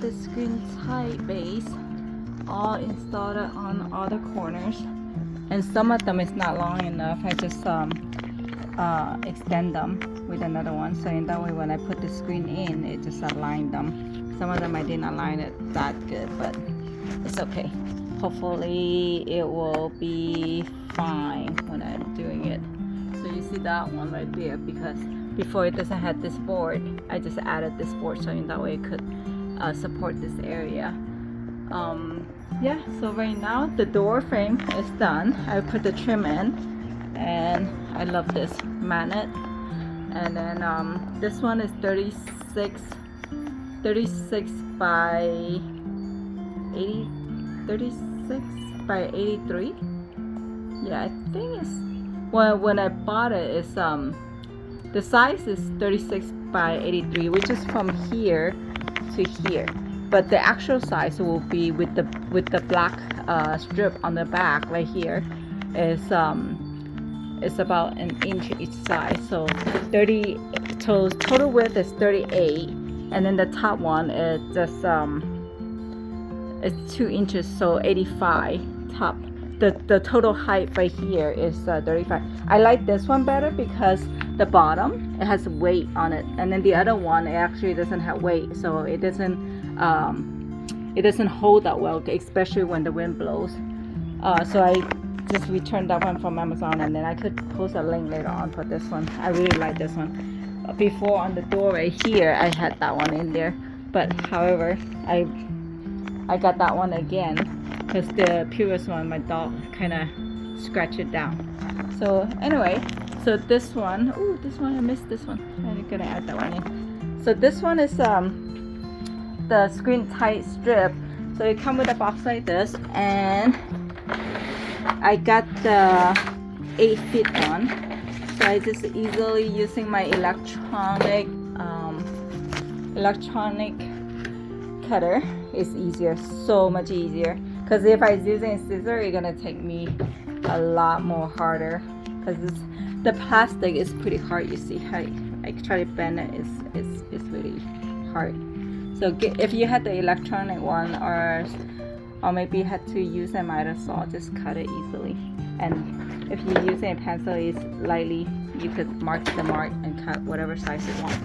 the screen tight base all installed on all the corners, and some of them is not long enough. I just extend them with another one, so in that way when I put the screen in, it just aligned them. Some of them I didn't align it that good, but it's okay. Hopefully it will be fine when I'm doing it. So you see that one right there, because before it doesn't have this board, I just added this board so in that way it could support this area. Yeah, so right now the door frame is done. I put the trim in, and I love this magnet. And then this one is 36 by 80, 36 by 83. Yeah, I think it's, well, when I bought it, it's the size is 36 by 83, which is from here to here, but the actual size will be with the black strip on the back right here is it's about an inch each side, so 30 total width is 38, and then the top one is just it's 2 inches, so 85 top. The total height right here is 35. I like this one better because the bottom, it has weight on it, and then the other one, it actually doesn't have weight, so it doesn't hold that well, especially when the wind blows. So I just returned that one from Amazon, and then I could post a link later on for this one. I really like this one. Before on the door right here, I had that one in there, but however, I got that one again because the previous one, my dog kind of scratched it down. So anyway, so this one, oh, this one, I missed this one. I'm gonna add that one in. So this one is the screen tight strip. So it comes with a box like this, and I got the 8-feet one. So I just easily using my electronic cutter is easier, so much easier. Because if I was using a scissor, it's gonna take me a lot more harder. Because the plastic is pretty hard. You see, I try to bend it. It's really hard. So if you had the electronic one, or maybe you had to use a miter saw, just cut it easily. And if you're using a pencil, it's lightly, you could mark the mark and cut whatever size you want.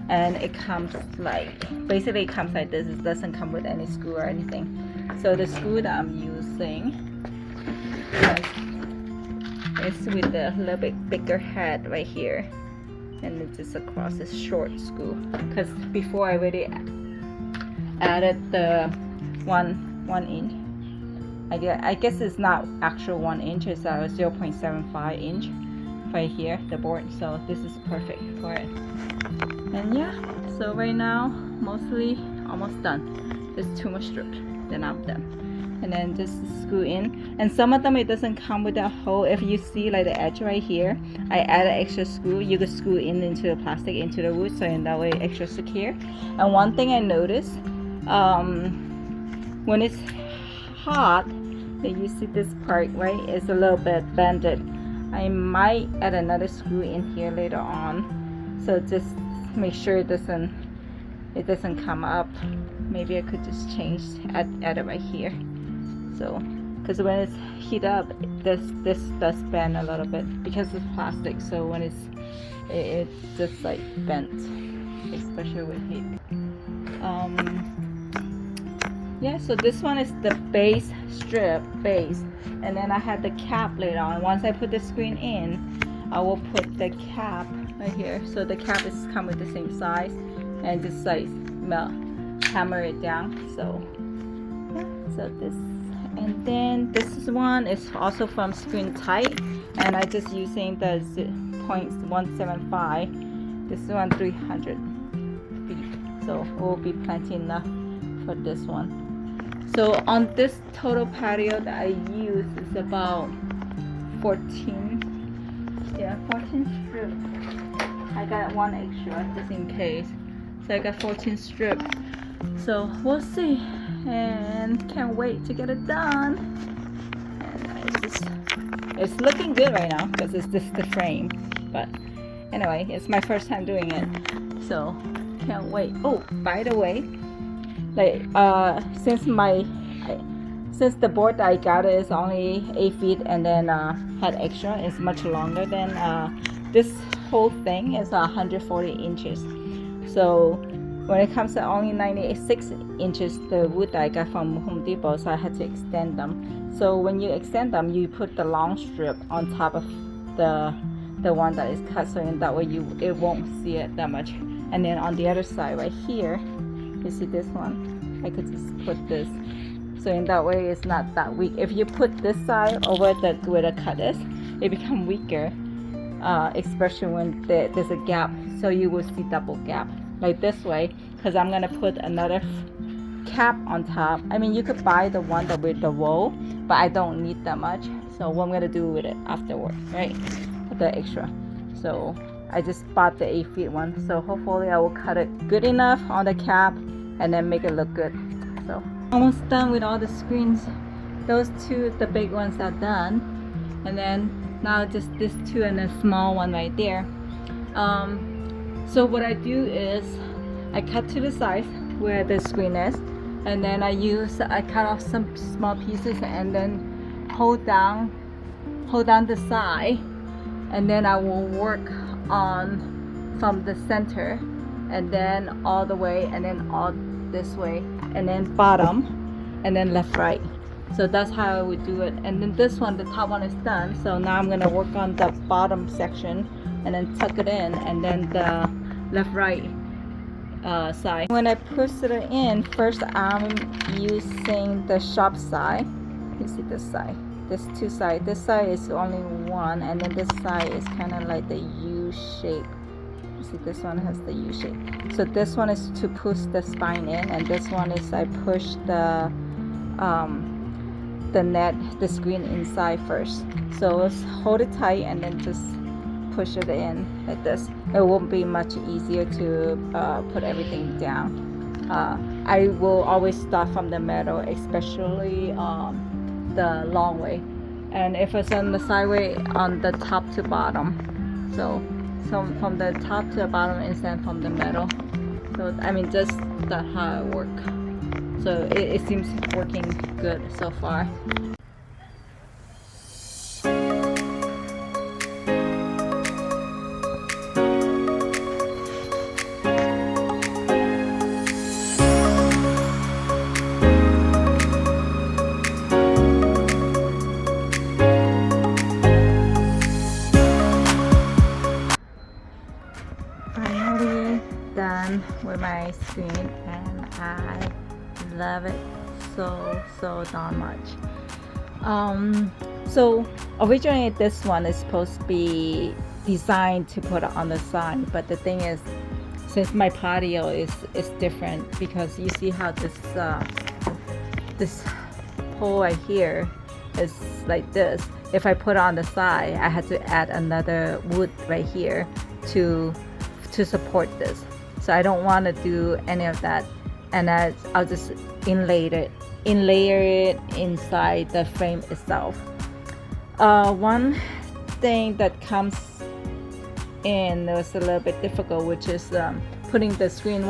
And it comes like, basically it comes like this. It doesn't come with any screw or anything. So the screw that I'm using is with a little bit bigger head right here, and it's just across this short screw. Because before I already added the one inch. I guess it's not actual 1 inch, it's 0.75 inch right here, the board. So this is perfect for it. And yeah, so right now mostly almost done. There's 2 more strips, then I'm done. And then just screw in. And some of them it doesn't come with a hole. If you see like the edge right here, I added extra screw. You could screw into the plastic, into the wood, so in that way extra secure. And one thing I noticed, when it's hot, you see this part, right? It's a little bit bended. I might add another screw in here later on, so just make sure it doesn't come up. Maybe I could just add it right here. So, because when it's heat up, this does bend a little bit because it's plastic. So when it's just like bent, especially with heat. Yeah, so this one is the base strip base, and then I had the cap later on. Once I put the screen in, I will put the cap right here. So the cap is come with the same size, and just like hammer it down. So yeah, so this, and then this one is also from Screen Tight, and I just using the 0.175. This one 300 feet, so it will be plenty enough for this one. So on this total patio that I use is about 14 strips. I got 1 extra just in case. So I got 14 strips. So we'll see, and can't wait to get it done. And it's looking good right now because it's just the frame. But anyway, it's my first time doing it, so can't wait. Oh, by the way, like since the board I got is only 8 feet and then had extra is much longer than this whole thing is 140 inches. So when it comes to only 96 inches, the wood I got from Home Depot, so I had to extend them. So when you extend them, you put the long strip on top of the one that is cut, so in that way it won't see it that much. And then on the other side right here, you see this one, I could just put this, so in that way it's not that weak. If you put this side over where the cut is, it becomes weaker, especially when there's a gap, so you will see double gap like this way, because I'm gonna put another cap on top. I mean, you could buy the one that with the roll, but I don't need that much, so what I'm gonna do with it afterward, right, the extra. So I just bought the 8 feet one, so hopefully I will cut it good enough on the cap and then make it look good. So almost done with all the screens. Those two, the big ones, are done, and then now just this two and a small one right there. So what I do is I cut to the size where the screen is, and then I cut off some small pieces and then hold down the side, and then I will work on from the center and then all the way and then all this way and then bottom and then left right. So that's how I would do it. And then this one, the top one, is done, so now I'm gonna work on the bottom section and then tuck it in, and then the left right side. When I push it in, first I'm using the sharp side. You see this side, this two side. This side is only one, and then this side is kind of like the U shape. You see this one has the U shape. So this one is to push the spine in, and this one is I push the screen inside first. So let's hold it tight and then just push it in like this. It won't be much easier to put everything down. I will always start from the middle, especially the long way, and if it's on the sideway, on the top to bottom. So from the top to the bottom instead from the middle. So I mean, just that's how it works. So it seems working good so far. Done with my screen, and I love it so darn much. So originally this one is supposed to be designed to put on the side, but the thing is, since my patio is different, because you see how this pole right here is like this. If I put it on the side, I had to add another wood right here to support this. So I don't want to do any of that, and I'll just inlayer it inside the frame itself. One thing that comes in that was a little bit difficult, which is putting the screen.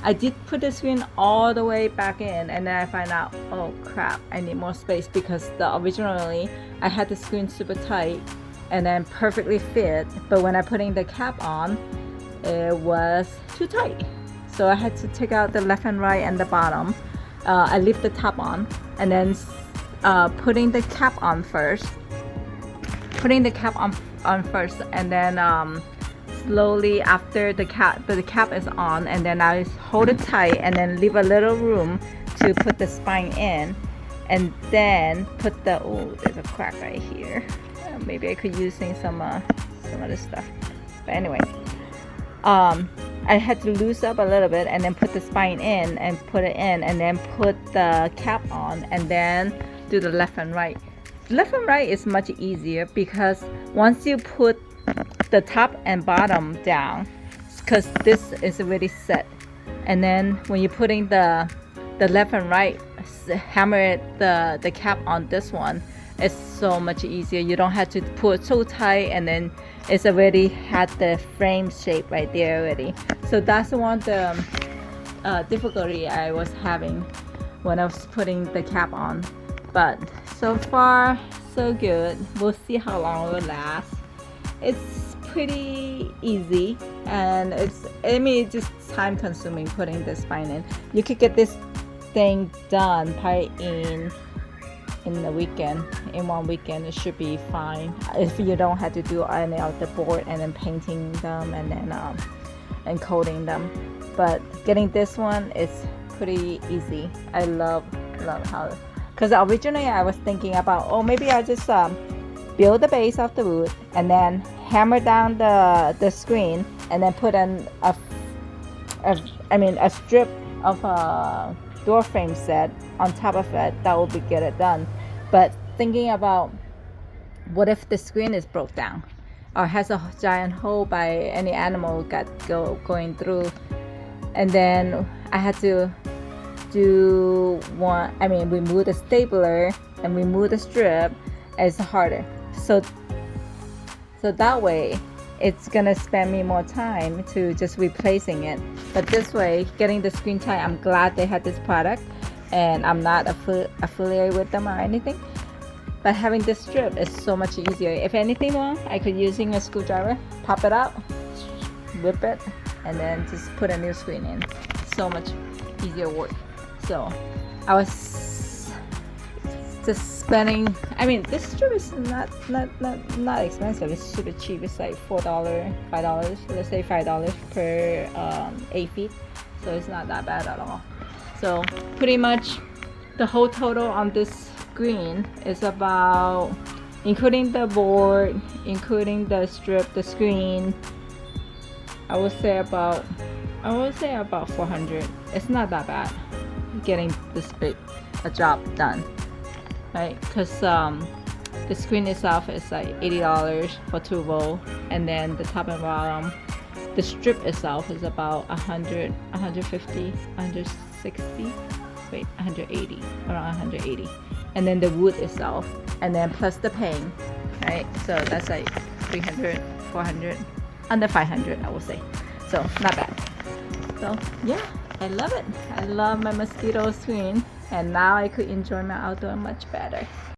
I did put the screen all the way back in, and then I find out, oh crap, I need more space, because originally I had the screen super tight and then perfectly fit, but when I putting the cap on, it was too tight. So I had to take out the left and right and the bottom. I leave the top on, and then putting the cap on first, and then slowly after the cap is on, and then I hold it tight and then leave a little room to put the spine in, and then put the, oh, there's a crack right here. Maybe I could use some other stuff, but anyway, I had to loose up a little bit and then put the spine in and put it in, and then put the cap on, and then do the left and right. Left and right is much easier, because once you put the top and bottom down, because this is already set, and then when you're putting the left and right, hammer the cap on this one, it's so much easier. You don't have to put so tight, and then it's already had the frame shape right there already. So that's one of the difficulty I was having when I was putting the cap on. But so far so good. We'll see how long it will last. It's pretty easy, and it's just time consuming putting the spine in. You could get this thing done probably in the weekend. In one weekend it should be fine if you don't have to do any of the board and then painting them and then and coating them. But getting this one is pretty easy. I love how, because originally I was thinking about, oh, maybe I'll just build the base of the wood and then hammer down the screen and then put a strip of a door frame set on top of it. That would get it done. But thinking about, what if the screen is broke down or has a giant hole by any animal going through, and then I had to remove the stapler and remove the strip. It's harder. So that way it's gonna spend me more time to just replacing it. But this way, getting the screen tight, I'm glad they had this product, and I'm not affiliated with them or anything. But having this strip is so much easier. If anything wrong, I could using a screwdriver, pop it out, whip it, and then just put a new screen in. So much easier work. So I was just spending, this strip is not expensive. It's super cheap. It's like $4, $5, let's say $5 per 8 feet. So it's not that bad at all. So pretty much the whole total on this screen is about, including the board, including the strip, the screen, I would say about 400. It's not that bad getting this big a job done, right? Because the screen itself is like $80 for 2 roll, and then the top and bottom, the strip itself is about 100, 150, 160, wait, 180, around 180, and then the wood itself, and then plus the paint, right? So that's like 300, 400, under 500, I would say. So not bad. So yeah, I love it. I love my mosquito screen, and now I could enjoy my outdoor much better.